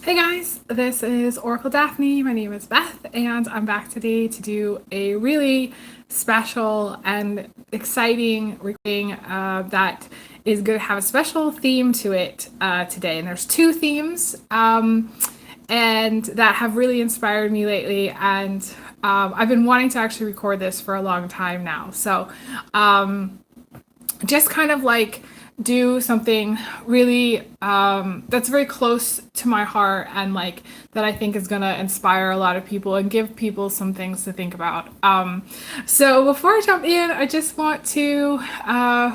Hey guys, this is Oracle Daphne. My name is Beth, and I'm back today to do a really special and exciting reading that is going to have a special theme to it today. And there's two themes, and that have really inspired me lately. And I've been wanting to actually record this for a long time now. So just kind of like do something really that's very close to my heart and like that I think is gonna inspire a lot of people and give people some things to think about. So before I jump in, I just want to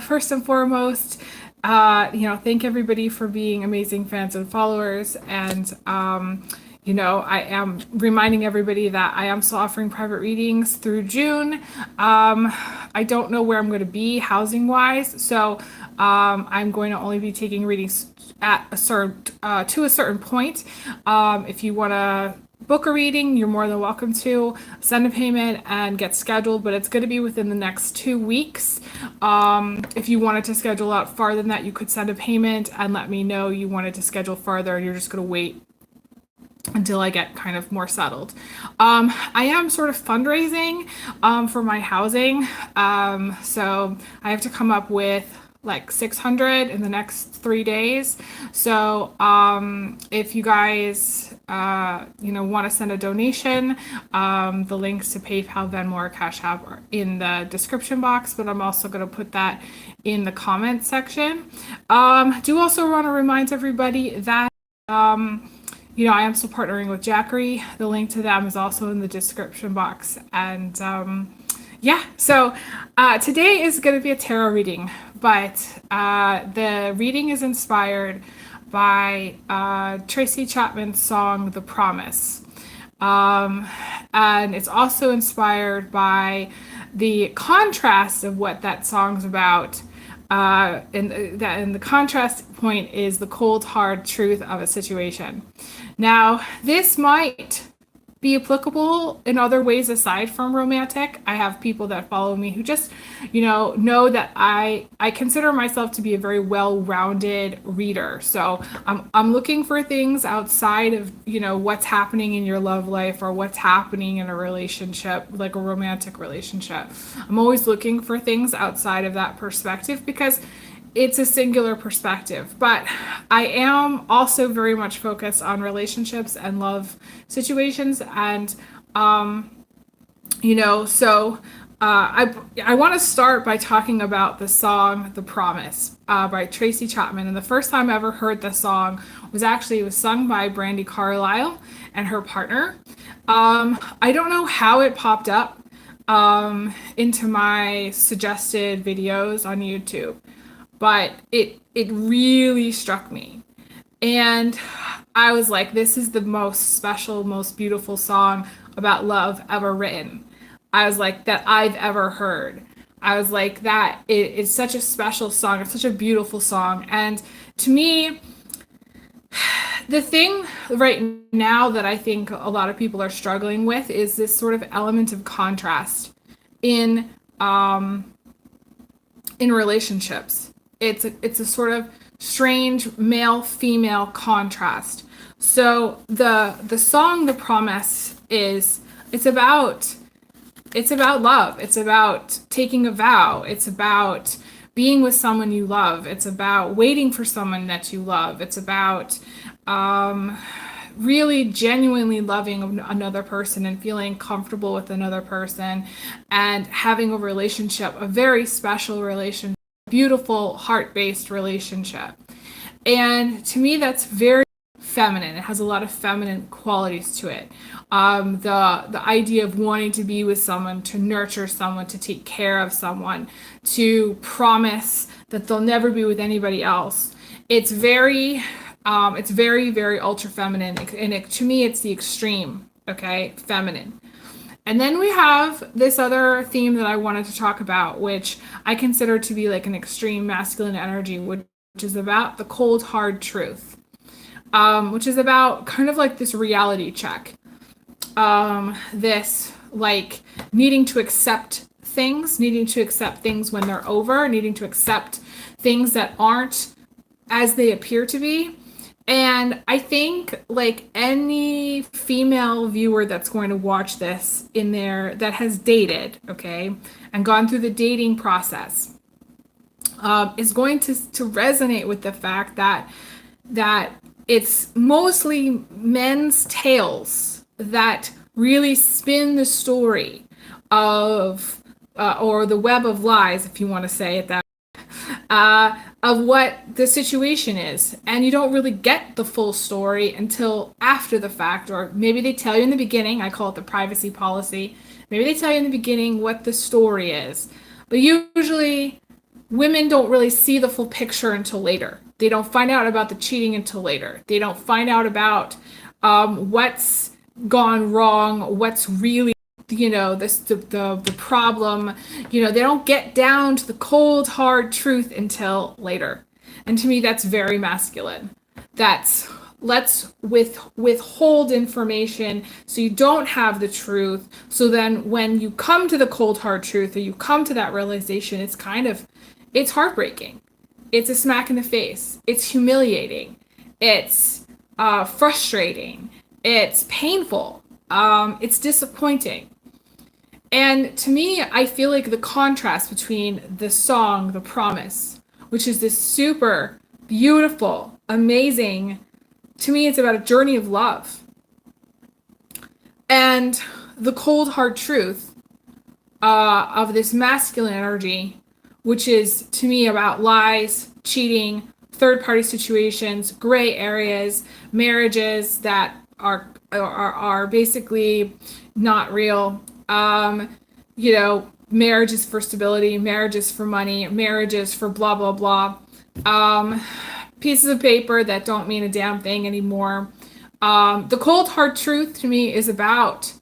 first and foremost thank everybody for being amazing fans and followers. And I am reminding everybody that I am still offering private readings through June. I don't know where I'm going to be housing wise, so I'm going to only be taking readings at a certain to a certain point. If you want to book a reading, you're more than welcome to send a payment and get scheduled, but it's going to be within the next 2 weeks. If you wanted to schedule out farther than that, you could send a payment and let me know you wanted to schedule farther and you're just going to wait until I get kind of more settled. I am sort of fundraising for my housing. So I have to come up with like 600 in the next 3 days. So if you guys want to send a donation, the links to PayPal, Venmo, or Cash App are in the description box, but I'm also going to put that in the comment section. Do also want to remind everybody that I am still partnering with Jackery. The link to them is also in the description box. And so today is going to be a tarot reading, but the reading is inspired by Tracy Chapman's song, The Promise. And it's also inspired by the contrast of what that song's about. And the contrast point is the cold, hard truth of a situation. Now, this might be applicable in other ways aside from romantic. I have people that follow me who just, know that I consider myself to be a very well-rounded reader. So I'm looking for things outside of, what's happening in your love life or what's happening in a relationship, like a romantic relationship. I'm always looking for things outside of that perspective because it's a singular perspective, but I am also very much focused on relationships and love situations. And, I want to start by talking about the song, The Promise, by Tracy Chapman. And the first time I ever heard the song it was sung by Brandi Carlile and her partner. I don't know how it popped up, into my suggested videos on YouTube, but it really struck me. And I was like, this is the most special, most beautiful song about love ever written. I was like, that I've ever heard. I was like, that it's such a special song. It's such a beautiful song. And to me, the thing right now that I think a lot of people are struggling with is this sort of element of contrast in relationships. It's a sort of strange male-female contrast. So the song The Promise it's about love. It's about taking a vow. It's about being with someone you love. It's about waiting for someone that you love. It's about really genuinely loving another person and feeling comfortable with another person and having a relationship, a very special relationship, beautiful heart-based relationship. And to me, that's very feminine. It has a lot of feminine qualities to it. The idea of wanting to be with someone, to nurture someone, to take care of someone, to promise that they'll never be with anybody else. It's very, very ultra feminine. And to me, it's the extreme, okay, feminine. And then we have this other theme that I wanted to talk about, which I consider to be like an extreme masculine energy, which is about the cold, hard truth, which is about kind of like this reality check. This like needing to accept things when they're over, needing to accept things that aren't as they appear to be, And I think like any female viewer that's going to watch this in there that has dated, okay, and gone through the dating process, is going to resonate with the fact that it's mostly men's tales that really spin the story of or the web of lies, if you want to say it that of what the situation is. And you don't really get the full story until after the fact, or maybe they tell you in the beginning. I call it the privacy policy. Maybe they tell you in the beginning what the story is. But usually, women don't really see the full picture until later. They don't find out about the cheating until later. They don't find out about what's gone wrong, what's really the problem. They don't get down to the cold hard truth until later. And to me, that's very masculine. That's let's withhold information so you don't have the truth, so then when you come to the cold hard truth, or you come to that realization, it's heartbreaking. It's a smack in the face. It's humiliating. It's frustrating. It's painful. It's disappointing. And to me, I feel like the contrast between the song, The Promise, which is this super beautiful, amazing, to me, it's about a journey of love. And the cold, hard truth of this masculine energy, which is, to me, about lies, cheating, third-party situations, gray areas, marriages that are basically not real. Marriages for stability, marriages for money, marriages for blah, blah, blah. Pieces of paper that don't mean a damn thing anymore. The cold, hard truth to me is about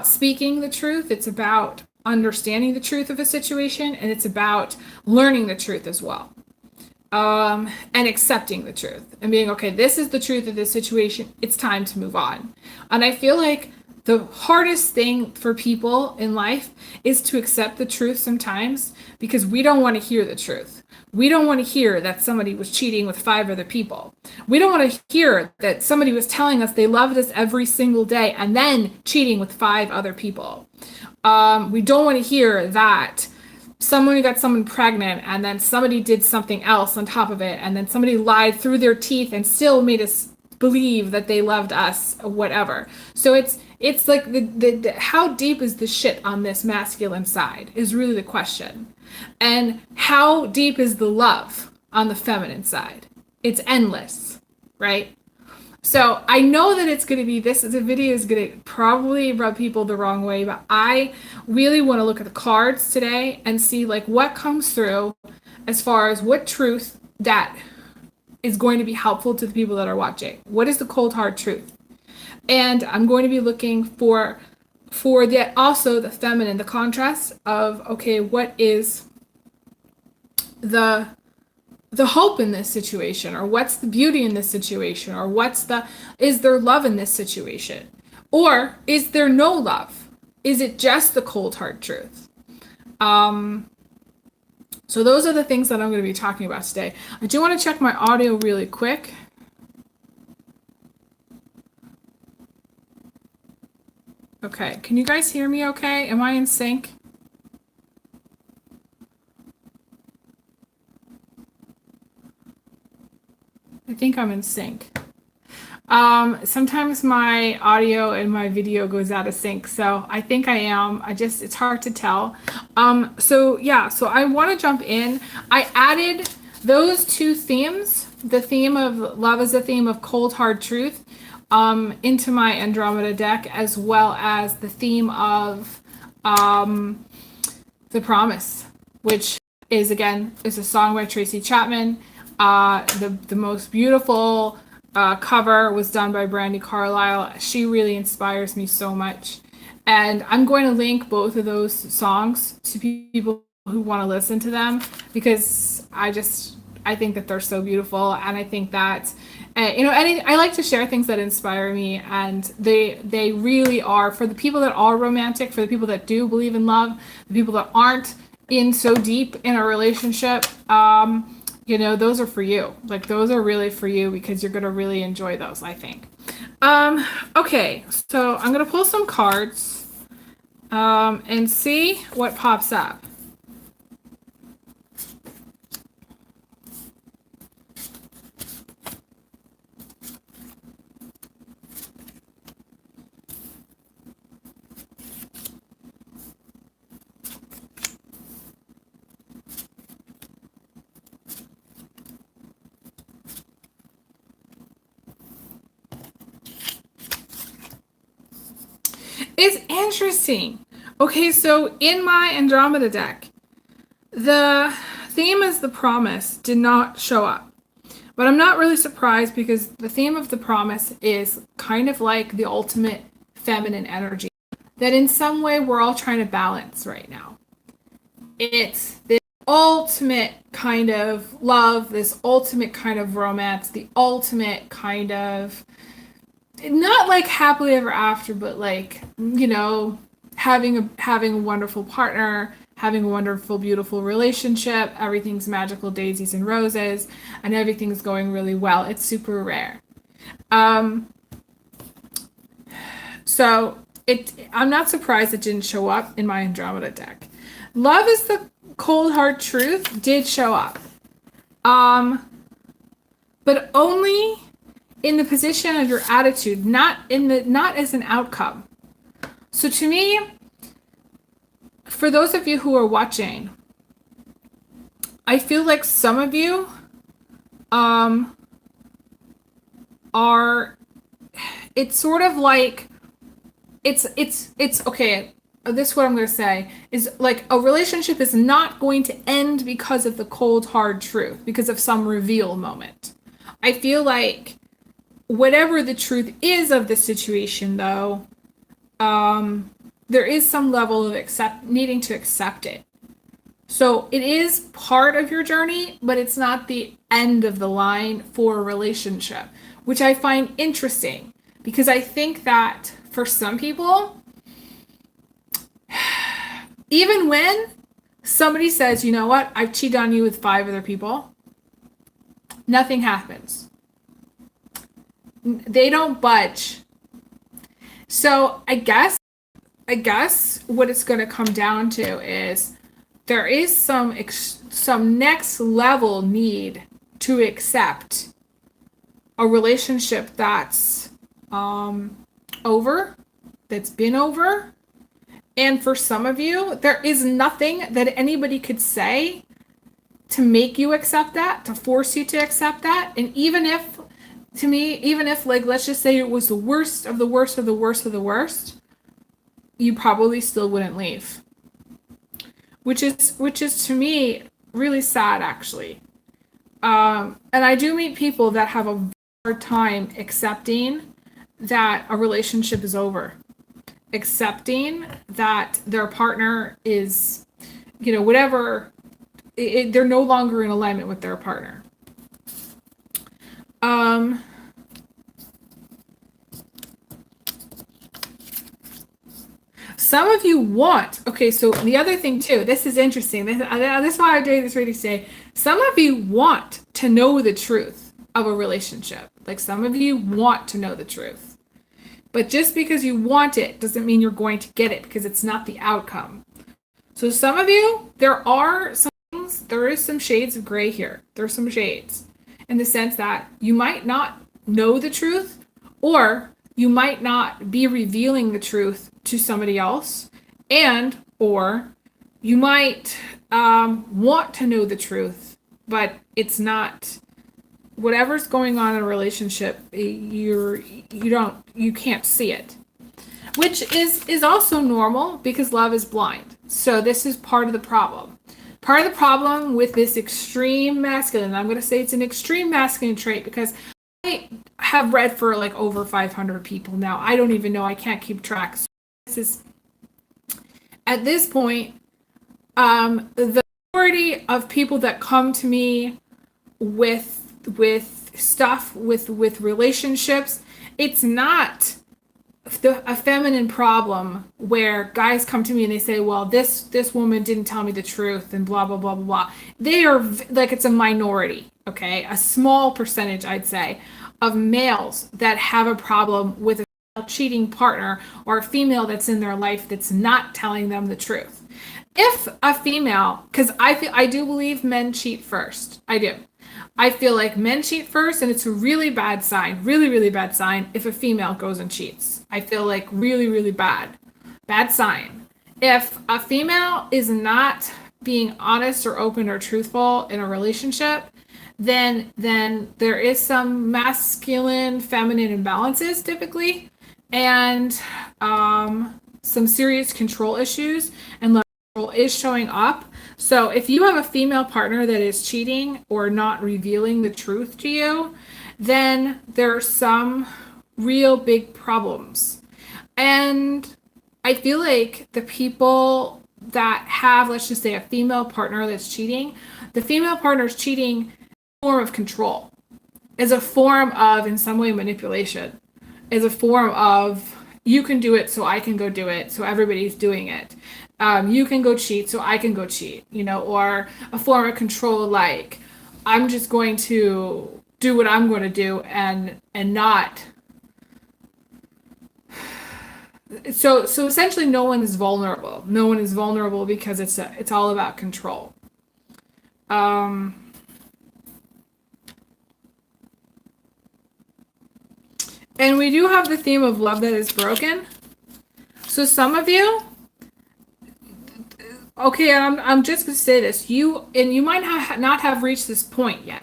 speaking the truth. It's about understanding the truth of a situation, and it's about learning the truth as well. And accepting the truth and being, okay, this is the truth of this situation. It's time to move on. And I feel like the hardest thing for people in life is to accept the truth sometimes, because we don't want to hear the truth. We don't want to hear that somebody was cheating with 5 other people. We don't want to hear that somebody was telling us they loved us every single day and then cheating with 5 other people. We don't want to hear that someone got someone pregnant and then somebody did something else on top of it, and then somebody lied through their teeth and still made us believe that they loved us or whatever. So it's like the how deep is the shit on this masculine side is really the question. And how deep is the love on the feminine side? It's endless, right? So I know that it's going to be, the video is going to probably rub people the wrong way, but I really want to look at the cards today and see like what comes through as far as what truth that is going to be helpful to the people that are watching. What is the cold hard truth? And I'm going to be looking for the also the feminine, the contrast of, okay, what is the hope in this situation, or what's the beauty in this situation, or is there love in this situation, or is there no love? Is it just the cold hard truth? So those are the things that I'm going to be talking about today. I do want to check my audio really quick. Okay, can you guys hear me okay? Am I in sync? I think I'm in sync. Sometimes my audio and my video goes out of sync, so I think I am. It's hard to tell. So I want to jump in. I added those 2 themes, the theme of love is the theme of cold hard truth, into my Andromeda deck, as well as the theme of The Promise, which is a song by Tracy Chapman. The most beautiful cover was done by Brandy Carlisle. She really inspires me so much. And I'm going to link both of those songs to people who want to listen to them, because I think that they're so beautiful. And I think that, I like to share things that inspire me, and they really are, for the people that are romantic, for the people that do believe in love, the people that aren't in so deep in a relationship, those are for you. Like those are really for you because you're going to really enjoy those, I think. Okay, so I'm going to pull some cards and see what pops up. It's interesting. Okay, so in my Andromeda deck, the theme as the promise did not show up. But I'm not really surprised because the theme of the promise is kind of like the ultimate feminine energy that in some way we're all trying to balance right now. It's this ultimate kind of love, this ultimate kind of romance, the ultimate kind of not like happily ever after, but like, having a wonderful partner, having a wonderful, beautiful relationship, everything's magical daisies and roses, and everything's going really well. It's super rare. So I'm not surprised it didn't show up in my Andromeda deck. Love is the cold hard truth did show up. But only in the position of your attitude, not as an outcome. So to me, for those of you who are watching, I feel like some of you are, it's sort of like, it's okay, this is what I'm going to say, is like a relationship is not going to end because of the cold, hard truth, because of some reveal moment. I feel like whatever the truth is of the situation, though, there is some level of needing to accept it. So it is part of your journey, but it's not the end of the line for a relationship, which I find interesting because I think that for some people, even when somebody says, you know what, I've cheated on you with 5 other people, nothing happens. They don't budge. So I guess what it's going to come down to is there is some next level need to accept a relationship that's over, that's been over. And for some of you, there is nothing that anybody could say to make you accept that, to force you to accept that. And even if like, let's just say it was the worst of the worst of the worst of the worst, you probably still wouldn't leave. Which is to me really sad, actually. And I do meet people that have a hard time accepting that a relationship is over, accepting that their partner is, whatever, they're no longer in alignment with their partner. Some of you want, okay, so the other thing too, this is interesting. This is why I'm doing this reading today. Some of you want to know the truth of a relationship. Like some of you want to know the truth. But just because you want it doesn't mean you're going to get it because it's not the outcome. So some of you, there is some shades of gray here. There's some shades in the sense that you might not know the truth or you might not be revealing the truth to somebody else, or you might want to know the truth, but it's not, whatever's going on in a relationship, you can't see it, which is also normal because love is blind. So this is part of the problem. Part of the problem with this extreme masculine, I'm going to say it's an extreme masculine trait because I have read for like over 500 people now. I don't even know. I can't keep track. So this is, at this point, the majority of people that come to me with stuff, with relationships, it's not a feminine problem where guys come to me and they say, well, this woman didn't tell me the truth and blah blah blah blah blah. They are like, it's a minority, okay, a small percentage, I'd say, of males that have a problem with a cheating partner or a female that's in their life that's not telling them the truth. If a female, because I do believe men cheat first, I do. I feel like men cheat first, and it's a really bad sign, really, really bad sign if a female goes and cheats. I feel like really, really bad sign. If a female is not being honest or open or truthful in a relationship, then there is some masculine, feminine imbalances typically, and some serious control issues, and is showing up. So if you have a female partner that is cheating or not revealing the truth to you, then there are some real big problems. And I feel like the people that have, let's just say, a female partner that's cheating, the female partner is cheating form of control, is a form of, in some way, manipulation, is a form of, you can do it so I can go do it, so everybody's doing it. You can go cheat so I can go cheat, or a form of control, like, I'm just going to do what I'm going to do and not. So essentially no one is vulnerable. No one is vulnerable because it's all about control. And we do have the theme of love that is broken. So some of you, okay, and I'm just going to say this, you might not have reached this point yet.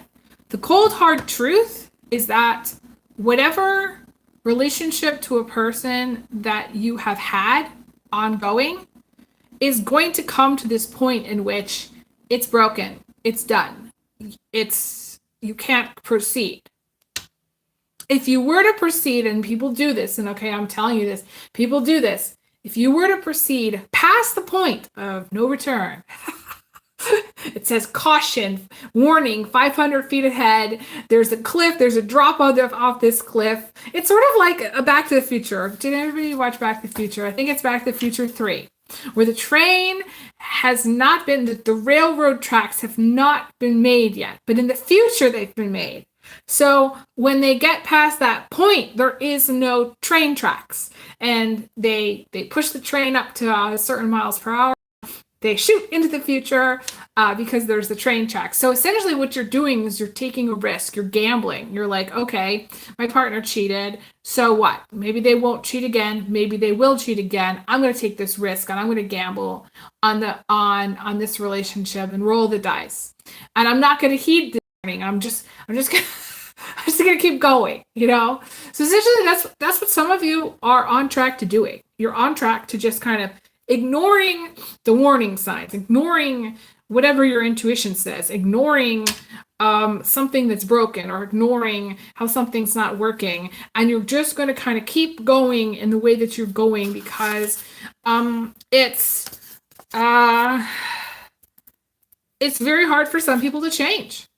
The cold hard truth is that whatever relationship to a person that you have had ongoing is going to come to this point in which it's broken, it's done, you can't proceed. If you were to proceed, and people do this, and okay, I'm telling you this, people do this. If you were to proceed past the point of no return, it says caution, warning, 500 feet ahead. There's a cliff. There's a drop off this cliff. It's sort of like a Back to the Future. Did everybody watch Back to the Future? I think it's Back to the Future 3, where the train has not been, the railroad tracks have not been made yet, but in the future they've been made. So when they get past that point, there is no train tracks, and they push the train up to certain miles per hour. They shoot into the future because there's the train tracks. So essentially what you're doing is you're taking a risk. You're gambling. You're like, okay, my partner cheated. So what? Maybe they won't cheat again. Maybe they will cheat again. I'm going to take this risk, and I'm going to gamble on this relationship and roll the dice. And I'm not going to heed the warning. I'm just gonna keep going, So essentially that's what some of you are on track to doing. You're on track to just kind of ignoring the warning signs, ignoring whatever your intuition says, ignoring something that's broken, or ignoring how something's not working, and you're just going to kind of keep going in the way that you're going because it's very hard for some people to change.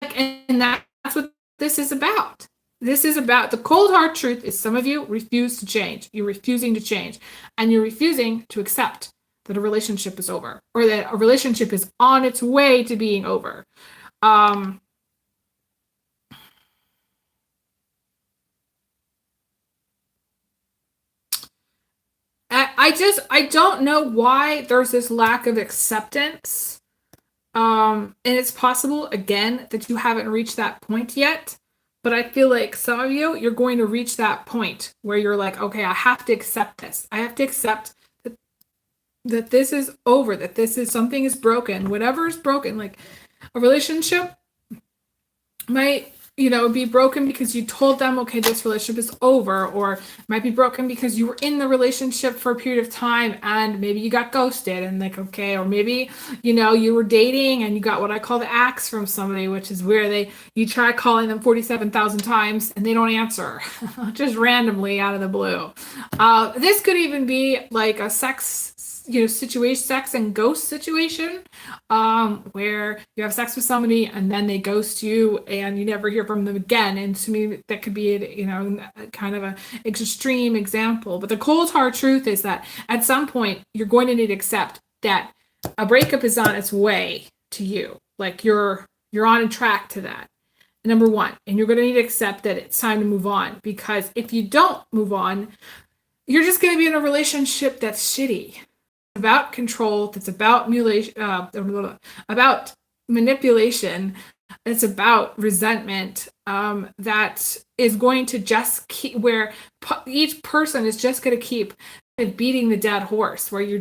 And that's what this is about. This is about, the cold hard truth is some of you refuse to change. You're refusing to change. And you're refusing to accept that a relationship is over, or that a relationship is on its way to being over. I don't know why there's this lack of acceptance. And it's possible, again, that you haven't reached that point yet, but I feel like some of you, you're going to reach that point where you're like, okay, I have to accept this. I have to accept that this is over, that something is broken, whatever is broken. Like a relationship might, be broken because you told them, okay, this relationship is over, or it might be broken because you were in the relationship for a period of time and maybe you got ghosted, and like, okay, or maybe, you were dating and you got what I call the axe from somebody, which is where you try calling them 47,000 times and they don't answer, just randomly out of the blue. This could even be like a sex situation, sex and ghost situation, where you have sex with somebody and then they ghost you and you never hear from them again. And to me, that could be, kind of an extreme example. But the cold hard truth is that at some point you're going to need to accept that a breakup is on its way to you. Like you're on a track to that. Number one, and you're going to need to accept that it's time to move on, because if you don't move on, you're just going to be in a relationship that's shitty. It's about control. It's about manipulation. It's about resentment. That is going to just keep, where each person is just going to keep beating the dead horse, where you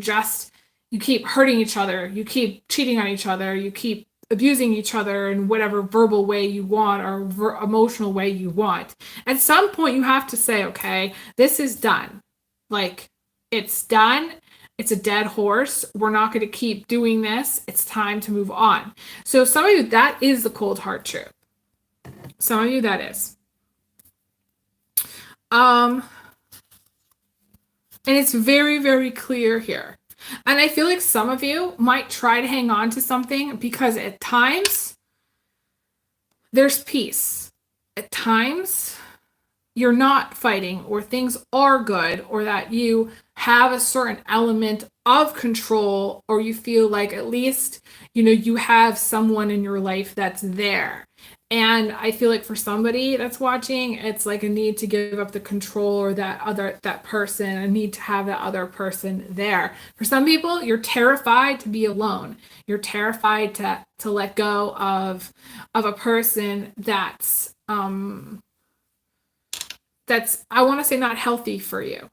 keep hurting each other, you keep cheating on each other, you keep abusing each other in whatever verbal way you want or emotional way you want. At some point, you have to say, okay, this is done. Like, it's done. It's a dead horse. We're not going to keep doing this. It's time to move on. So some of you, that is the cold hard truth. Some of you, that is. And it's very, very clear here. And I feel like some of you might try to hang on to something because at times there's peace. At times you're not fighting, or things are good, or that you have a certain element of control, or you feel like at least, you have someone in your life that's there. And I feel like for somebody that's watching, it's like a need to give up the control, or that person, a need to have that other person there. For some people, you're terrified to be alone. You're terrified to let go of a person that's I want to say not healthy for you.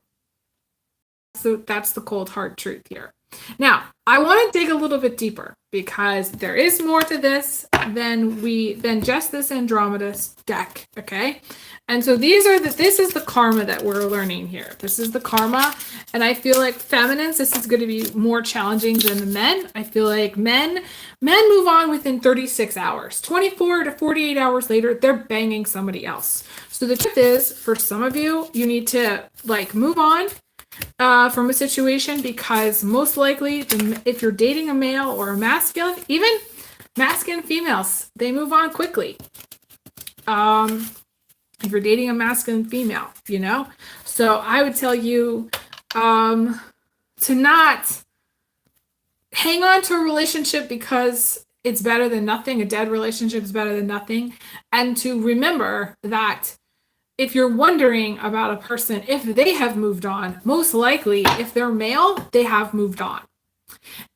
So that's the cold hard truth here. Now, I want to dig a little bit deeper, because there is more to this than just this Andromeda deck, okay? And so this is the karma that we're learning here. This is the karma, and I feel like feminines, this is going to be more challenging than the men. I feel like men move on within 36 hours. 24 to 48 hours later, they're banging somebody else. So the truth is, for some of you, you need to move on from a situation, because most likely if you're dating a male or a masculine, even masculine females, they move on quickly. If you're dating a masculine female, so I would tell you to not hang on to a relationship because it's better than nothing. A dead relationship is better than nothing. And to remember that if you're wondering about a person, if they have moved on, most likely, if they're male, they have moved on.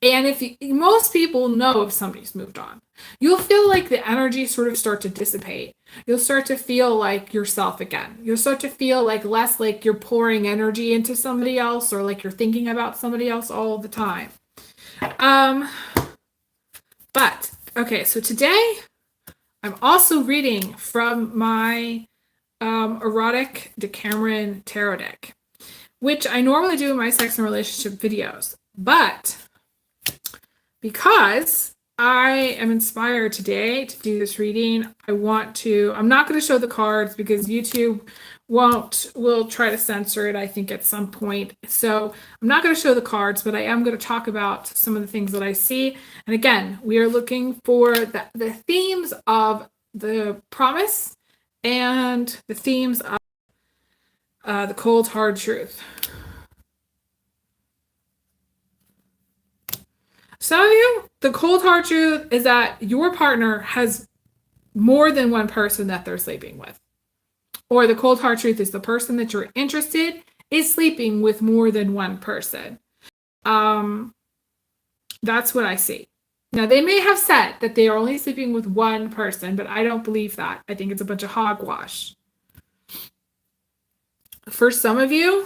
And most people know if somebody's moved on. You'll feel like the energy sort of start to dissipate. You'll start to feel like yourself again. You'll start to feel like less like you're pouring energy into somebody else, or like you're thinking about somebody else all the time. But, okay, so today I'm also reading from my erotic Decameron tarot deck, which I normally do in my sex and relationship videos. But because I am inspired today to do this reading, I'm not going to show the cards because YouTube will try to censor it, I think, at some point. So I'm not going to show the cards, but I am going to talk about some of the things that I see. And again, we are looking for the themes of the promise and the themes of the cold hard truth. Some of you, the cold hard truth is that your partner has more than one person that they're sleeping with. Or the cold hard truth is the person that you're interested in is sleeping with more than one person. That's what I see. Now, they may have said that they are only sleeping with one person, but I don't believe that. I think it's a bunch of hogwash. For some of you,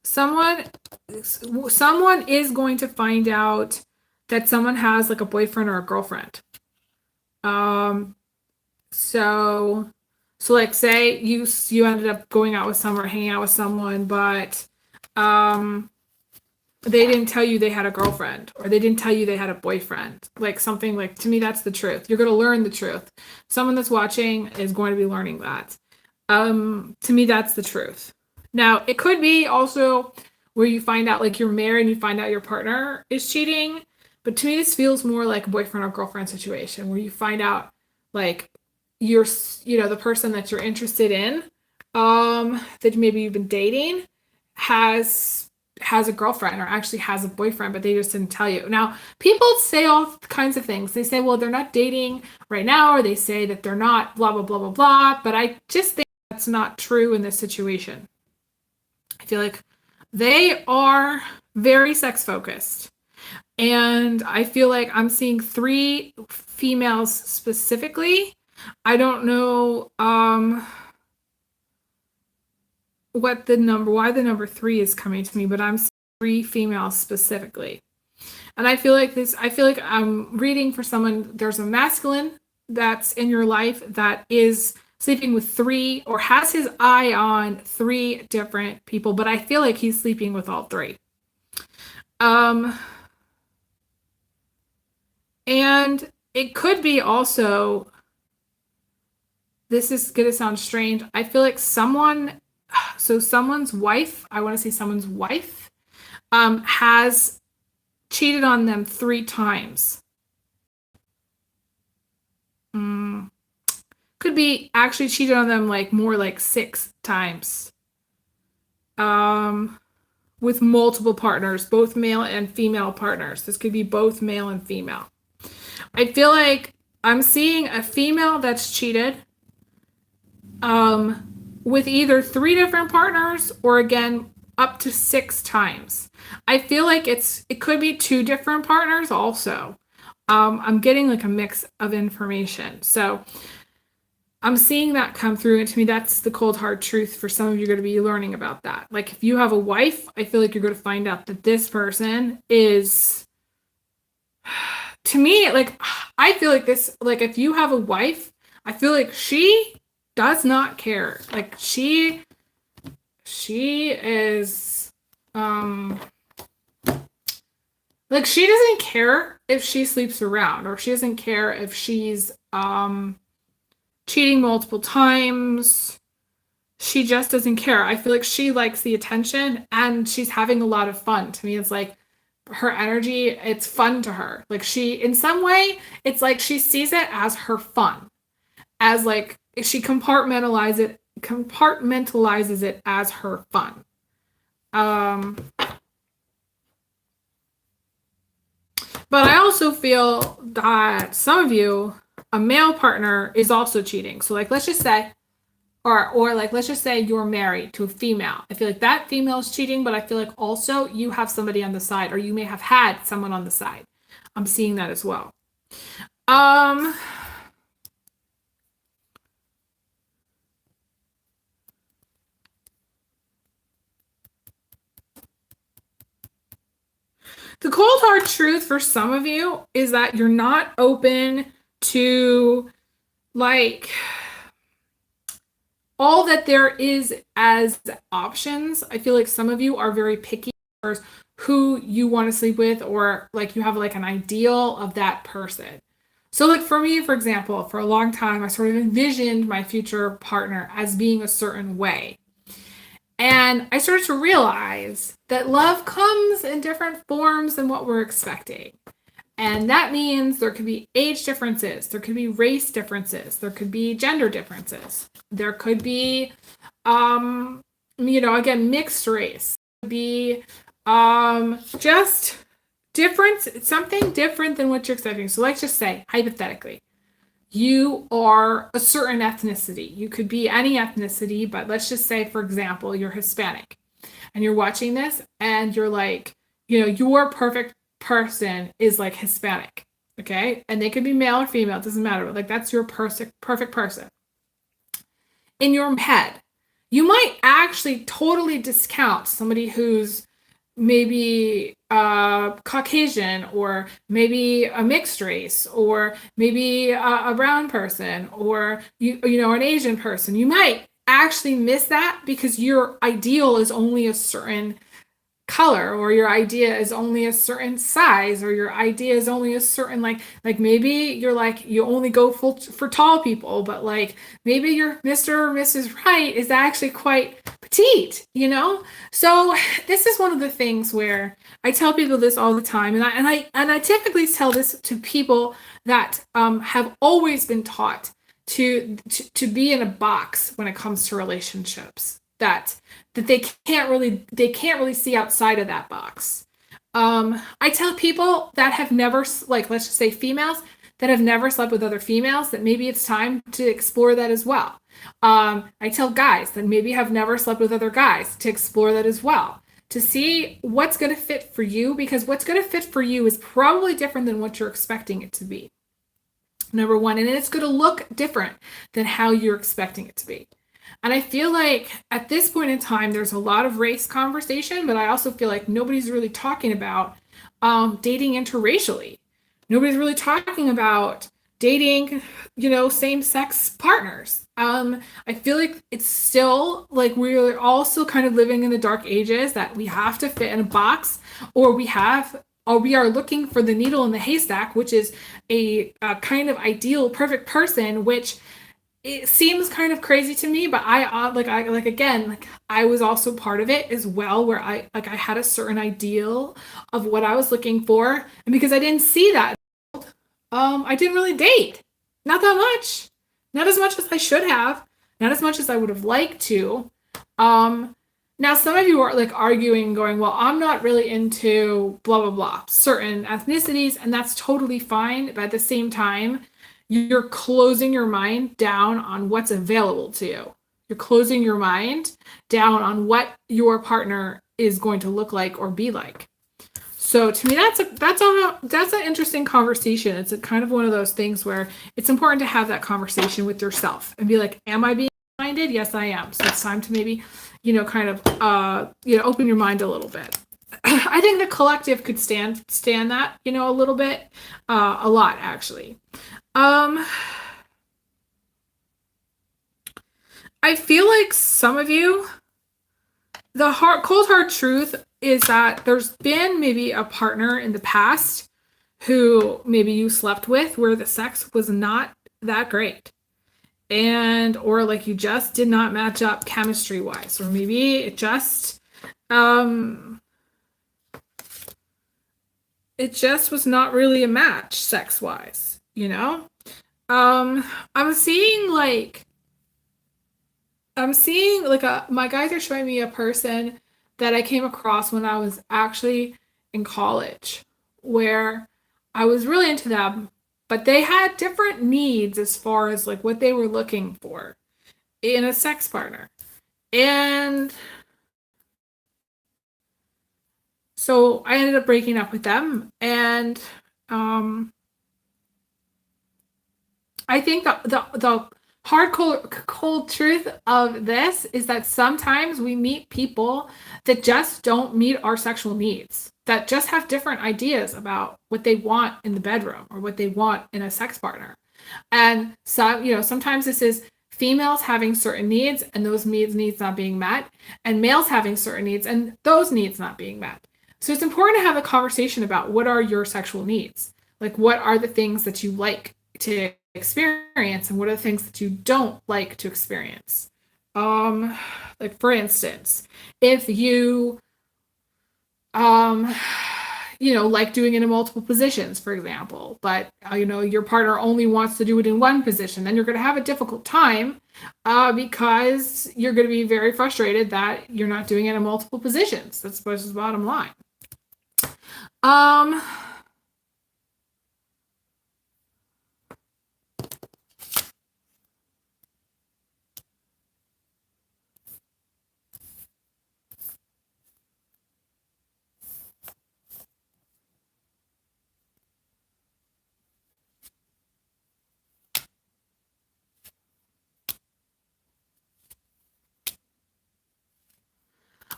someone is going to find out that someone has like a boyfriend or a girlfriend. So like, say you ended up going out with someone or hanging out with someone, but they didn't tell you they had a girlfriend, or they didn't tell you they had a boyfriend. Like, something like, to me, that's the truth. You're going to learn the truth. Someone that's watching is going to be learning that. To me, that's the truth. Now, it could be also where you find out, like, you're married and you find out your partner is cheating. But to me, this feels more like a boyfriend or girlfriend situation where you find out, like, you're, the person that you're interested in, that maybe you've been dating, has a girlfriend or actually has a boyfriend, but they just didn't tell you. Now, people say all kinds of things. They say, well, they're not dating right now, or they say that they're not blah, blah, blah, blah, blah. But I just think that's not true in this situation. I feel like they are very sex focused. And I feel like I'm seeing 3 females specifically. I don't know why the number 3 is coming to me, but I'm seeing 3 females specifically. And I feel like I'm reading for someone, there's a masculine that's in your life that is sleeping with 3 or has his eye on 3 different people, but I feel like he's sleeping with all 3. And it could be also, this is going to sound strange. I feel like someone's wife, I want to say someone's wife, has cheated on them 3 times. Could be actually cheated on them like more like 6 times. With multiple partners, both male and female partners. This could be both male and female. I feel like I'm seeing a female that's cheated with either 3 different partners or again up to 6 times. I feel like it could be 2 different partners also. I'm getting like a mix of information. So I'm seeing that come through, and to me that's the cold hard truth. For some of you are going to be learning about that. Like if you have a wife, I feel like you're going to find out that this person is, to me, like, I feel like this, like if you have a wife, I feel like she does not care. Like she is, like she doesn't care if she sleeps around, or she doesn't care if she's, cheating multiple times. She just doesn't care. I feel like she likes the attention and she's having a lot of fun. To me, it's like her energy, it's fun to her. Like she, in some way, it's like she sees it as her fun. As like she compartmentalizes it as her fun. But I also feel that some of you, a male partner is also cheating. So like let's just say, or like let's just say you're married to a female. I feel like that female is cheating, but I feel like also you have somebody on the side, or you may have had someone on the side. I'm seeing that as well. The cold hard truth for some of you is that you're not open to like all that there is as options. I feel like some of you are very picky as who you want to sleep with, or like you have like an ideal of that person. So like for me, for example, for a long time, I sort of envisioned my future partner as being a certain way. And I started to realize that love comes in different forms than what we're expecting. And that means there could be age differences, there could be race differences, there could be gender differences, there could be, again, mixed race, could be just different, something different than what you're expecting. So let's just say, hypothetically, you are a certain ethnicity. You could be any ethnicity, but let's just say, for example, you're Hispanic and you're watching this and you're like, your perfect person is like Hispanic, okay? And they could be male or female, it doesn't matter. Like that's your perfect person. In your head, you might actually totally discount somebody who's maybe Caucasian, or maybe a mixed race, or maybe a brown person, or an Asian person. You might actually miss that because your ideal is only a certain color, or your idea is only a certain size, or your idea is only a certain like maybe you're like you only go full for tall people, but like maybe your Mr. or Mrs. Right is actually quite petite, you know? So this is one of the things where I tell people this all the time, and I typically tell this to people that have always been taught to be in a box when it comes to relationships, that they can't really see outside of that box. I tell people that have never, like, let's just say females that have never slept with other females, that maybe it's time to explore that as well. I tell guys that maybe have never slept with other guys to explore that as well, to see what's going to fit for you, because what's going to fit for you is probably different than what you're expecting it to be. Number one, and it's going to look different than how you're expecting it to be. And I feel like at this point in time, there's a lot of race conversation, but I also feel like nobody's really talking about dating interracially. Nobody's really talking about dating, same-sex partners. I feel like it's still like we're all still kind of living in the dark ages, that we have to fit in a box, or we are looking for the needle in the haystack, which is a kind of ideal, perfect person, which it seems kind of crazy to me, but I was also part of it as well, where I had a certain ideal of what I was looking for, and because I didn't see that, I didn't really date, not that much, not as much as I should have, not as much as I would have liked to. Now some of you are like arguing, going, well, I'm not really into blah blah blah certain ethnicities, and that's totally fine, but at the same time, you're closing your mind down on what's available to you. You're closing your mind down on what your partner is going to look like or be like. So to me, that's an interesting conversation. It's a kind of one of those things where it's important to have that conversation with yourself and be like, am I being minded? Yes, I am. So it's time to maybe, kind of, open your mind a little bit. I think the collective could stand that, a little bit, a lot actually. I feel like some of you, the cold hard truth is that there's been maybe a partner in the past who maybe you slept with where the sex was not that great, or like you just did not match up chemistry wise, or maybe it just was not really a match sex wise. I'm seeing my guys are showing me a person that I came across when I was actually in college, where I was really into them, but they had different needs as far as like what they were looking for in a sex partner. And so I ended up breaking up with them, and I think the hard cold truth of this is that sometimes we meet people that just don't meet our sexual needs, that just have different ideas about what they want in the bedroom or what they want in a sex partner. And so, sometimes this is females having certain needs and those needs not being met, and males having certain needs and those needs not being met. So it's important to have a conversation about what are your sexual needs? Like, what are the things that you like to experience, and what are the things that you don't like to experience? Like, for instance, if you like doing it in multiple positions, for example, but your partner only wants to do it in one position, then you're going to have a difficult time because you're going to be very frustrated that you're not doing it in multiple positions. That's the bottom line.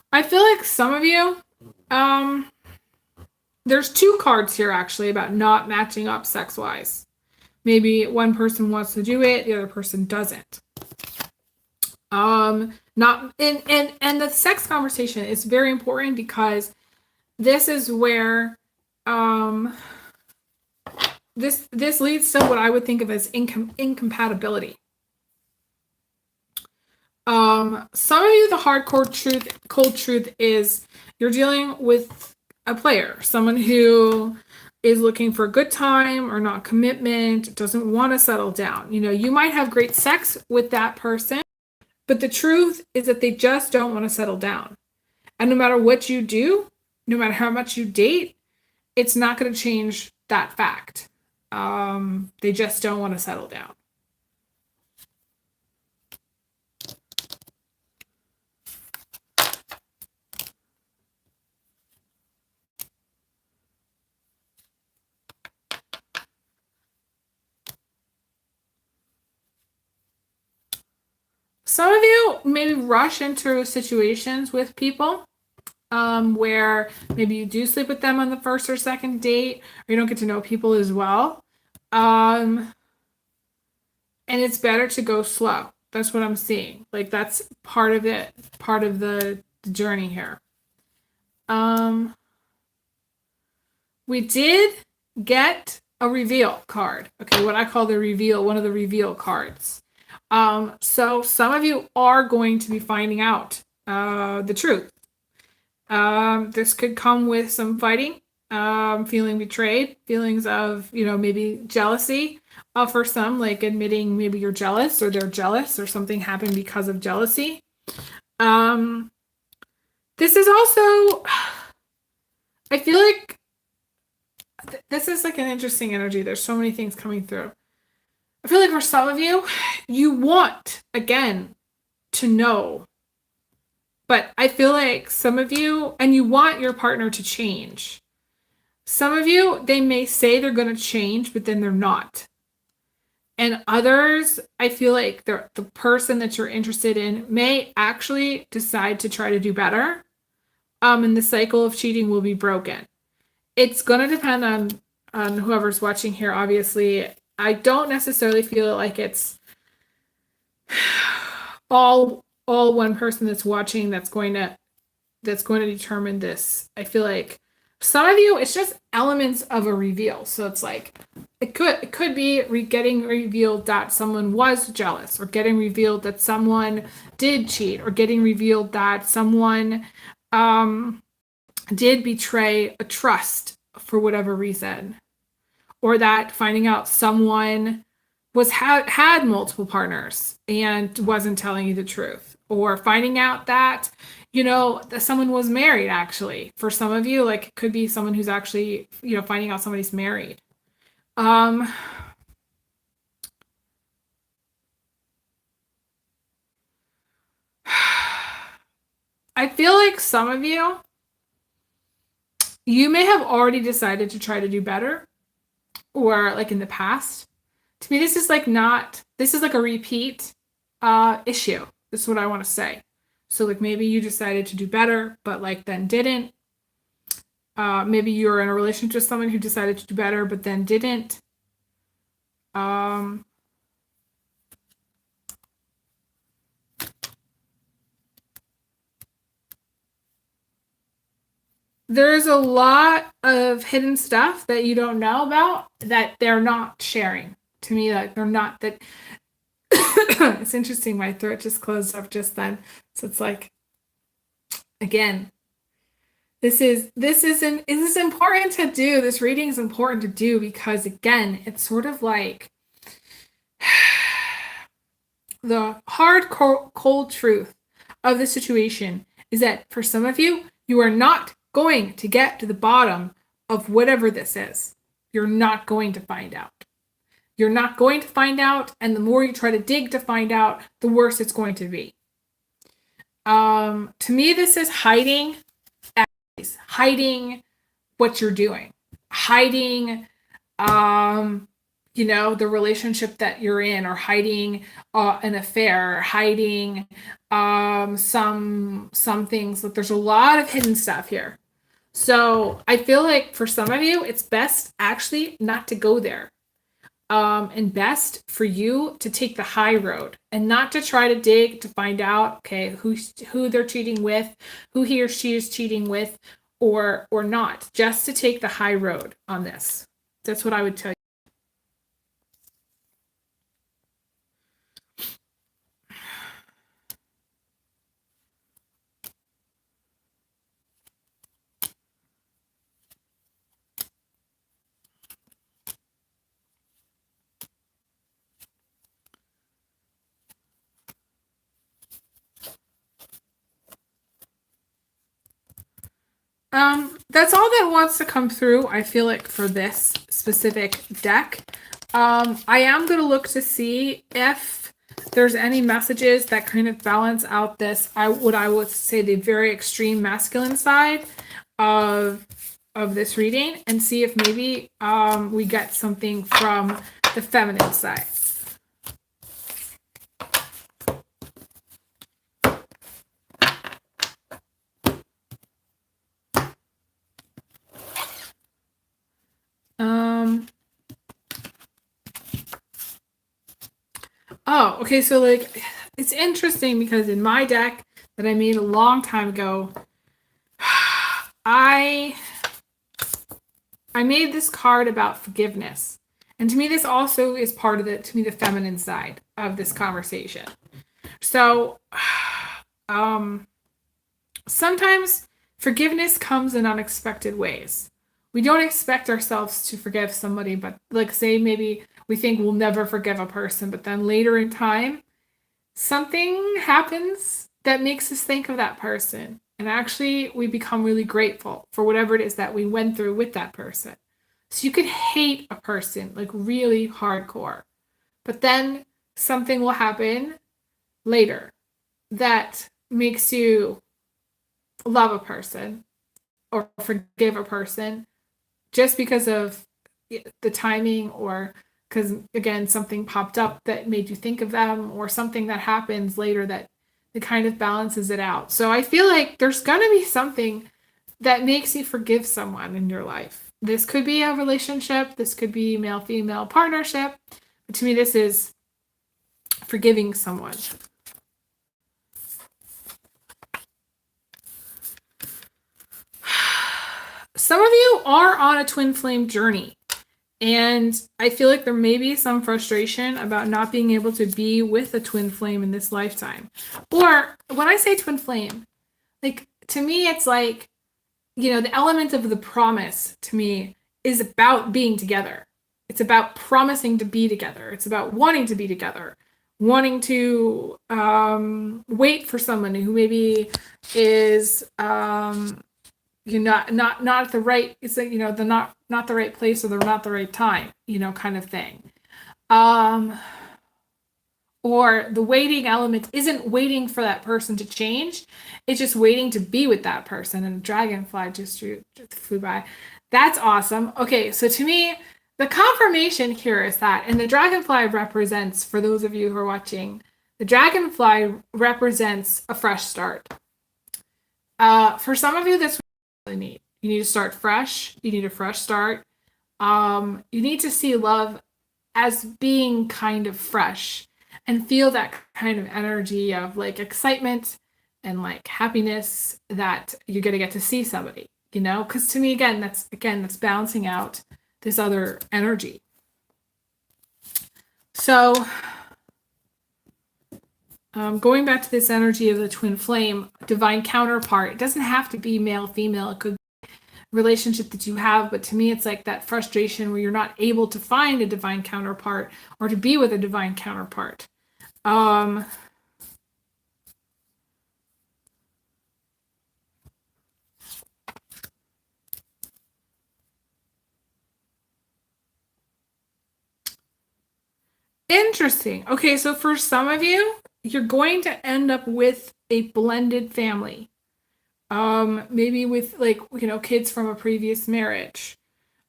I feel like some of you, there's two cards here actually about not matching up sex-wise. Maybe one person wants to do it, the other person doesn't. Not and the sex conversation is very important because this is where this leads to what I would think of as incompatibility. Some of you, the cold truth is you're dealing with a player, someone who is looking for a good time or not commitment, doesn't want to settle down. You know, you might have great sex with that person, but the truth is that they just don't want to settle down. And no matter what you do, no matter how much you date, it's not going to change that fact. They just don't want to settle down. Some of you maybe rush into situations with people where maybe you do sleep with them on the first or second date, or you don't get to know people as well. And it's better to go slow. That's what I'm seeing. Like that's part of it, part of the journey here. We did get a reveal card. Okay, what I call the reveal, one of the reveal cards. So some of you are going to be finding out the truth. This could come with some fighting, feeling betrayed, feelings of, you know, maybe jealousy. For some, like admitting maybe you're jealous or they're jealous or something happened because of jealousy. This is also, I feel like this is like an interesting energy. There's so many things coming through. I feel like for some of you, you want, again, to know. But I feel like some of you, and you want your partner to change. Some of you, they may say they're going to change, but then they're not. And others, I feel like the person that you're interested in may actually decide to try to do better. And the cycle of cheating will be broken. It's going to depend on whoever's watching here, obviously. I don't necessarily feel like it's all one person that's watching that's going to determine this. I feel like some of you, it's just elements of a reveal. So it's like it could be getting revealed that someone was jealous, or getting revealed that someone did cheat, or getting revealed that someone did betray a trust for whatever reason, or that finding out someone had multiple partners and wasn't telling you the truth, or finding out that, you know, that someone was married. Actually, for some of you, like it could be someone who's actually, you know, finding out somebody's married. I feel like some of you may have already decided to try to do better, or like in the past. To me, this is like a repeat issue. This is what I want to say. So like maybe you decided to do better, but like then didn't. Maybe you're in a relationship with someone who decided to do better, but then didn't. There's a lot of hidden stuff that you don't know about that they're not sharing. To me, like they're not that. It's interesting. My throat just closed up just then. So it's like, again, this is important to do. This reading is important to do because, again, it's sort of like the hard, cold truth of the situation is that for some of you, you are not going to get to the bottom of whatever this is. You're not going to find out. You're not going to find out, and the more you try to dig to find out, the worse it's going to be. To me, this is hiding what you're doing, hiding, you know, the relationship that you're in, or hiding an affair, or hiding some things. Like there's a lot of hidden stuff here. So I feel like for some of you, it's best actually not to go there. And best for you to take the high road and not to try to dig to find out, okay, who they're cheating with, who he or she is cheating with, or not, just to take the high road on this. That's what I would tell you. That's all that wants to come through, I feel like, for this specific deck. I am going to look to see if there's any messages that kind of balance out this, what I would say the very extreme masculine side of this reading, and see if maybe we get something from the feminine side. Oh, okay, so like, it's interesting because in my deck that I made a long time ago, I made this card about forgiveness. And to me, this also is part of the feminine side of this conversation. So, sometimes forgiveness comes in unexpected ways. We don't expect ourselves to forgive somebody, but like, say maybe we think we'll never forgive a person, but then later in time, something happens that makes us think of that person. And actually, we become really grateful for whatever it is that we went through with that person. So you could hate a person like really hardcore, but then something will happen later that makes you love a person or forgive a person just because of the timing, or because, again, something popped up that made you think of them, or something that happens later that it kind of balances it out. So I feel like there's going to be something that makes you forgive someone in your life. This could be a relationship. This could be male-female partnership. But to me, this is forgiving someone. Some of you are on a twin flame journey. And I feel like there may be some frustration about not being able to be with a twin flame in this lifetime. Or when I say twin flame, like, to me, it's like, the element of the promise to me is about being together. It's about promising to be together. It's about wanting to be together, wanting to wait for someone who maybe is not at the right, it's like, the not the right place, or the not the right time, kind of thing. Or the waiting element isn't waiting for that person to change. It's just waiting to be with that person. And a dragonfly just flew by. That's awesome. Okay, so to me, the confirmation here is that, and the dragonfly represents, for those of you who are watching, the dragonfly represents a fresh start. For some of you, that's what you really need. You need to start fresh. You need a fresh start. You need to see love as being kind of fresh, and feel that kind of energy of like excitement and like happiness that you're going to get to see somebody, because to me, that's balancing out this other energy. So going back to this energy of the twin flame, divine counterpart, it doesn't have to be male, female. It could be a relationship that you have, but to me, it's like that frustration where you're not able to find a divine counterpart or to be with a divine counterpart. Interesting. Okay, so for some of you, you're going to end up with a blended family. Maybe with like, kids from a previous marriage.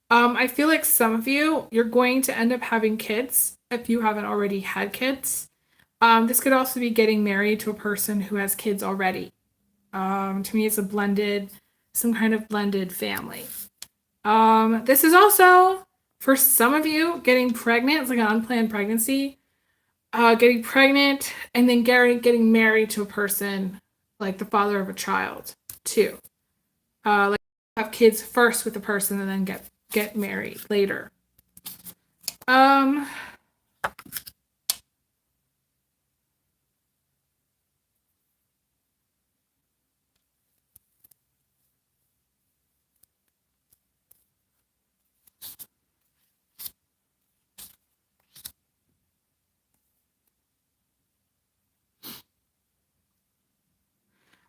I feel like some of you, you're going to end up having kids if you haven't already had kids. This could also be getting married to a person who has kids already. To me, it's some kind of blended family. This is also, for some of you, getting pregnant. It's like an unplanned pregnancy. Getting pregnant and then getting married to a person like the father of a child too. Like have kids first with the person and then get married later.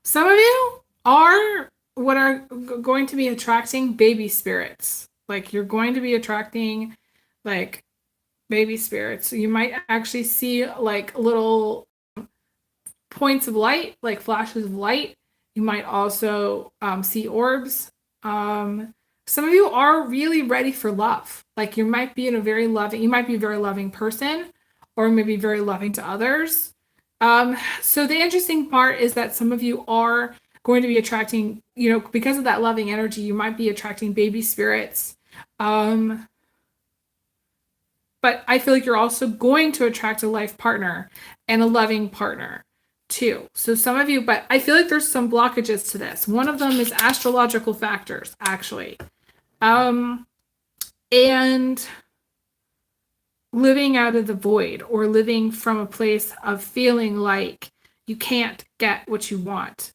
Some of you are going to be attracting baby spirits. Like you're going to be attracting like baby spirits. You might actually see like little points of light, like flashes of light. You might also see orbs. Some of you are really ready for love. Like you might be a very loving person, or maybe very loving to others. So the interesting part is that some of you are going to be attracting, because of that loving energy, you might be attracting baby spirits. But I feel like you're also going to attract a life partner and a loving partner too. So some of you, but I feel like there's some blockages to this. One of them is astrological factors, actually. And living out of the void, or living from a place of feeling like you can't get what you want.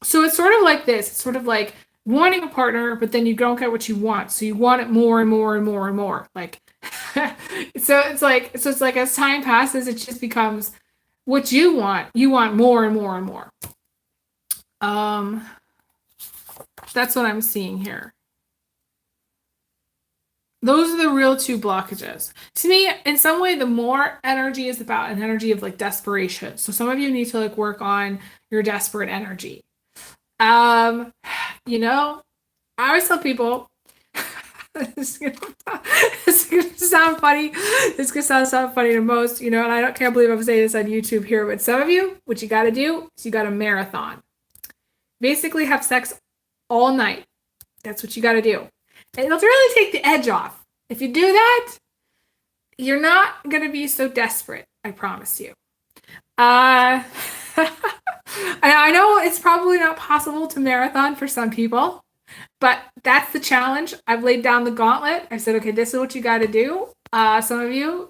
So it's sort of like this. It's sort of like wanting a partner, but then you don't get what you want. So you want it more and more and more and more. Like, so it's like as time passes, it just becomes what you want. You want more and more and more. That's what I'm seeing here. Those are the real two blockages. To me, in some way, the more energy is about an energy of like desperation. So some of you need to like work on your desperate energy. I always tell people, it's gonna sound funny. This could sound funny to most, and I can't believe I'm saying this on YouTube here, but some of you, what you got to do is you got to marathon. Basically have sex all night. That's what you got to do. And it'll really take the edge off. If you do that, you're not going to be so desperate. I promise you. I know it's probably not possible to marathon for some people, but that's the challenge. I've laid down the gauntlet. I said, okay, this is what you got to do. Some of you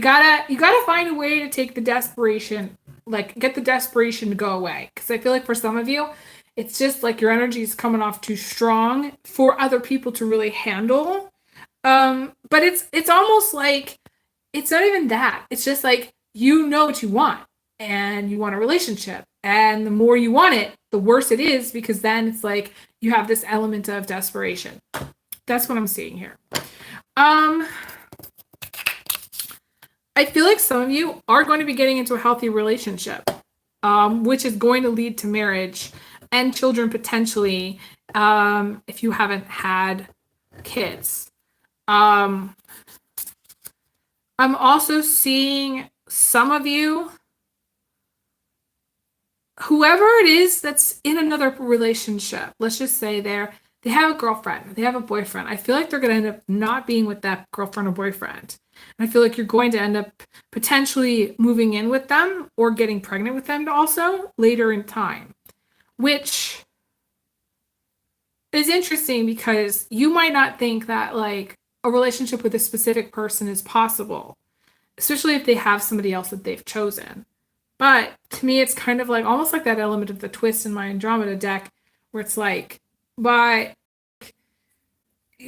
gotta find a way to take the desperation, like get the desperation to go away. Because I feel like for some of you, it's just like your energy is coming off too strong for other people to really handle. But it's almost like it's not even that. It's just like you know what you want, and you want a relationship. And the more you want it, the worse it is, because then it's like you have this element of desperation. That's what I'm seeing here. I feel like some of you are going to be getting into a healthy relationship, which is going to lead to marriage and children potentially, if you haven't had kids. I'm also seeing some of you, whoever it is that's in another relationship, let's just say they have a girlfriend, they have a boyfriend. I feel like they're going to end up not being with that girlfriend or boyfriend. And I feel like you're going to end up potentially moving in with them or getting pregnant with them also later in time, which is interesting because you might not think that like a relationship with a specific person is possible, especially if they have somebody else that they've chosen. But to me, it's kind of like almost like that element of the twist in my Andromeda deck, where it's like, but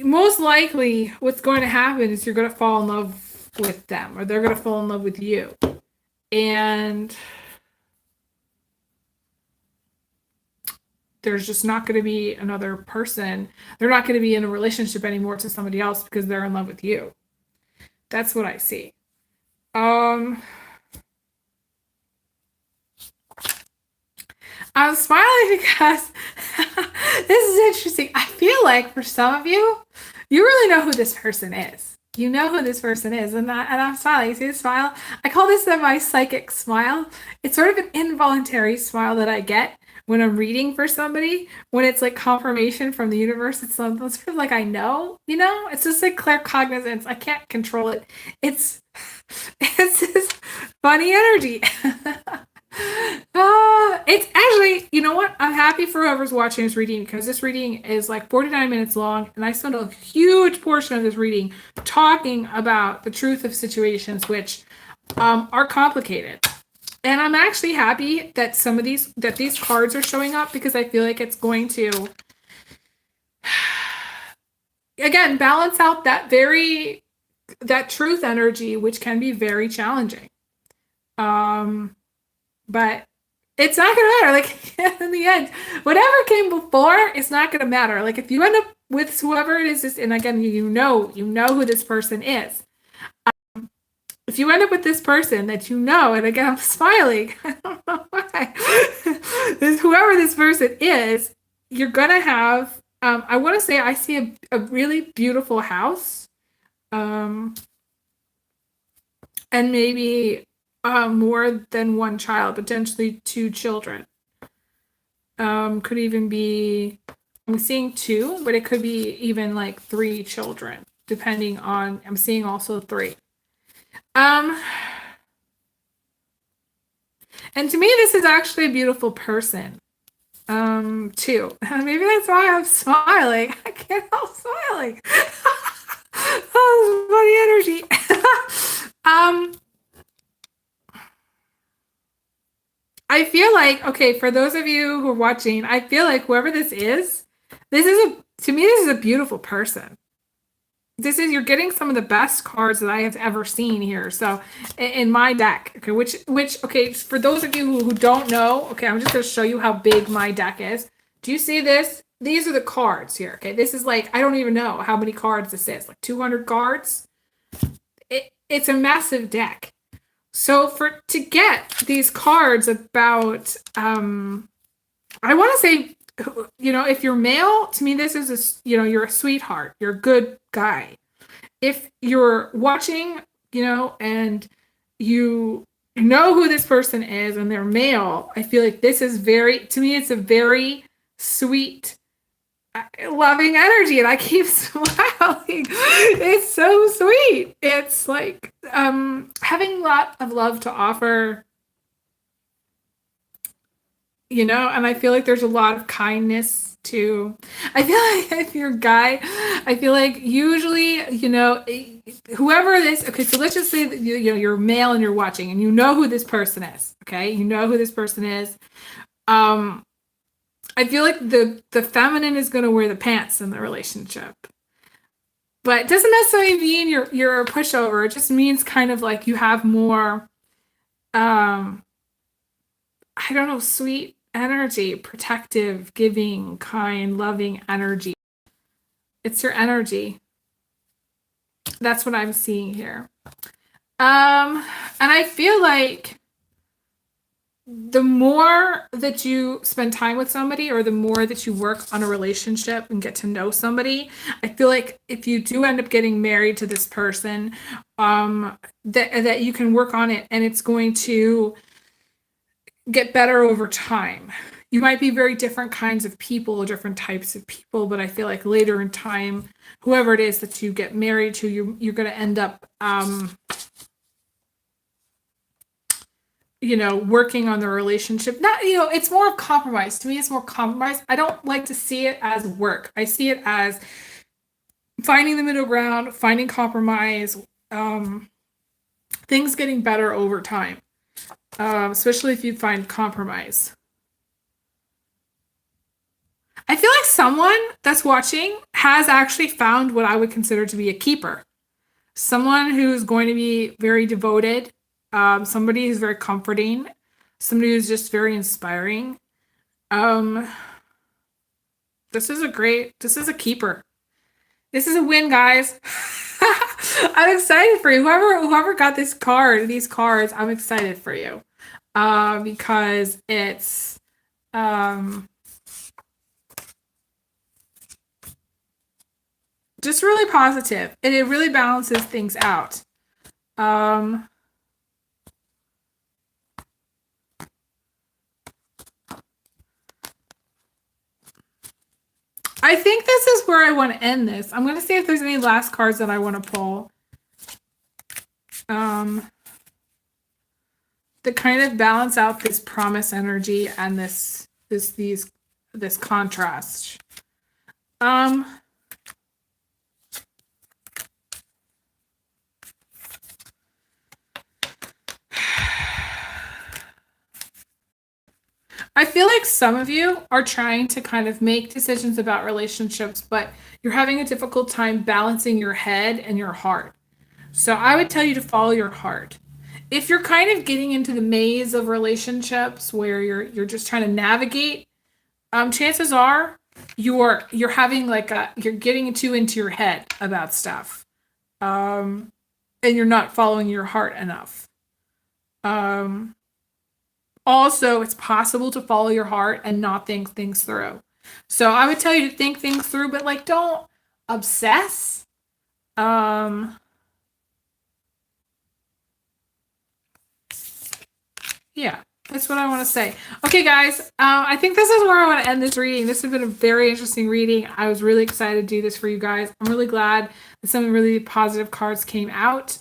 most likely what's going to happen is you're going to fall in love with them, or they're going to fall in love with you. And there's just not going to be another person. They're not going to be in a relationship anymore to somebody else because they're in love with you. That's what I see. I'm smiling because this is interesting. I feel like for some of you, you really know who this person is. You know who this person is. And I'm smiling. You see the smile? I call this my psychic smile. It's sort of an involuntary smile that I get when I'm reading for somebody, when it's like confirmation from the universe. It's sort of like I know, it's just like claircognizance. I can't control it. It's this funny energy. It's actually, you know what? I'm happy for whoever's watching this reading because this reading is like 49 minutes long, and I spent a huge portion of this reading talking about the truth of situations which are complicated. And I'm actually happy that these cards are showing up because I feel like it's going to again balance out that truth energy, which can be very challenging. But it's not gonna matter. Like in the end, whatever came before, it's not gonna matter. Like if you end up with whoever it is, and again, you know who this person is. If you end up with this person that you know, and again, I'm smiling. I don't know why. Whoever this person is, you're gonna have. I want to say I see a really beautiful house, and maybe more than one child, potentially two children. Could even be, I'm seeing two, but it could be even like three children, depending on, I'm seeing also three. And to me, this is actually a beautiful person, too. Maybe that's why I'm smiling. I can't help smiling. Oh, funny energy. I feel like, okay, for those of you who are watching, I feel like whoever this is to me, this is a beautiful person. You're getting some of the best cards that I have ever seen here. So in my deck, okay, okay, for those of you who don't know, okay, I'm just going to show you how big my deck is. Do you see this? These are the cards here. Okay. This is like, I don't even know how many cards this is, like 200 cards. It's a massive deck. So to get these cards about, I want to say, if you're male, to me, this is you're a sweetheart. You're a good guy. If you're watching, and you know who this person is and they're male, I feel like this is to me, it's a very sweet, loving energy, and I keep smiling. It's so sweet. It's like having a lot of love to offer, and I feel like there's a lot of kindness too. I feel like if you're a guy, I feel like usually, whoever this, okay, so let's just say that you're male and you're watching and you know who this person is, okay? You know who this person is. I feel like the feminine is going to wear the pants in the relationship. But it doesn't necessarily mean you're a pushover. It just means kind of like you have more, I don't know, sweet energy, protective, giving, kind, loving energy. It's your energy. That's what I'm seeing here. And I feel like the more that you spend time with somebody, or the more that you work on a relationship and get to know somebody, I feel like if you do end up getting married to this person, that you can work on it and it's going to get better over time. You might be very different kinds of people, different types of people, but I feel like later in time, whoever it is that you get married to, you're going to end up working on the relationship. Not, it's more of compromise. To me, it's more compromise. I don't like to see it as work. I see it as finding the middle ground, finding compromise, things getting better over time, especially if you find compromise. I feel like someone that's watching has actually found what I would consider to be a keeper. Someone who's going to be very devoted, somebody who's very comforting, somebody who's just very inspiring. This is a keeper. This is a win, guys. I'm excited for you. Whoever got these cards, I'm excited for you. Because it's just really positive, and it really balances things out. I think this is where I want to end this. I'm going to see if there's any last cards that I want to pull. that kind of balance out this promise energy and this contrast. I feel like some of you are trying to kind of make decisions about relationships, but you're having a difficult time balancing your head and your heart. So I would tell you to follow your heart. If you're kind of getting into the maze of relationships where you're just trying to navigate, chances are you're having like you're getting too into your head about stuff, and you're not following your heart enough. Also, it's possible to follow your heart and not think things through. So I would tell you to think things through, but like don't obsess. Yeah, that's what I want to say. Okay, guys, I think this is where I want to end this reading. This has been a very interesting reading. I was really excited to do this for you guys. I'm really glad that some really positive cards came out.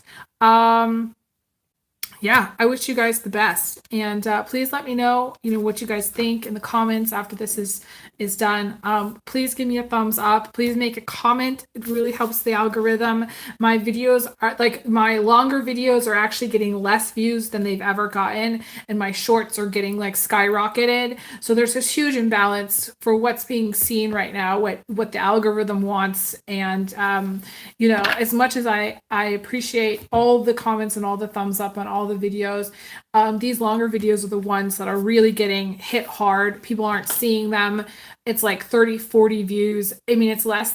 Yeah, I wish you guys the best, and please let me know, what you guys think in the comments after this is done. Please give me a thumbs up. Please make a comment. It really helps the algorithm. My videos are like my longer videos are actually getting less views than they've ever gotten, and my shorts are getting like skyrocketed. So there's this huge imbalance for what's being seen right now, what the algorithm wants, and as much as I appreciate all the comments and all the thumbs up on all the videos, these longer videos are the ones that are really getting hit hard. People aren't seeing them. It's like 30, 40 views. I mean, it's less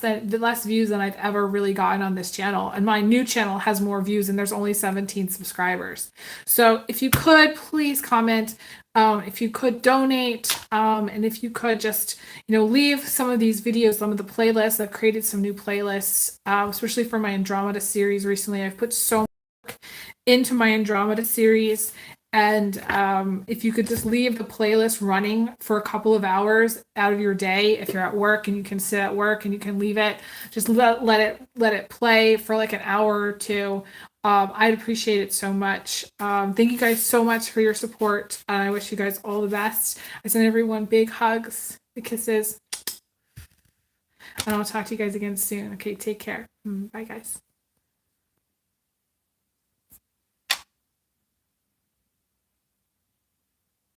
views than I've ever really gotten on this channel. And my new channel has more views and there's only 17 subscribers. So if you could, please comment. If you could donate, and if you could just, leave some of these videos, some of the playlists. I've created some new playlists, especially for my Andromeda series recently. I've put so much work into my Andromeda series. And if you could just leave the playlist running for a couple of hours out of your day, if you're at work and you can sit at work and you can leave it, just let it play for like an hour or two. I'd appreciate it so much. Thank you guys so much for your support. And I wish you guys all the best. I send everyone big hugs, big kisses. And I'll talk to you guys again soon. Okay, take care. Bye, guys.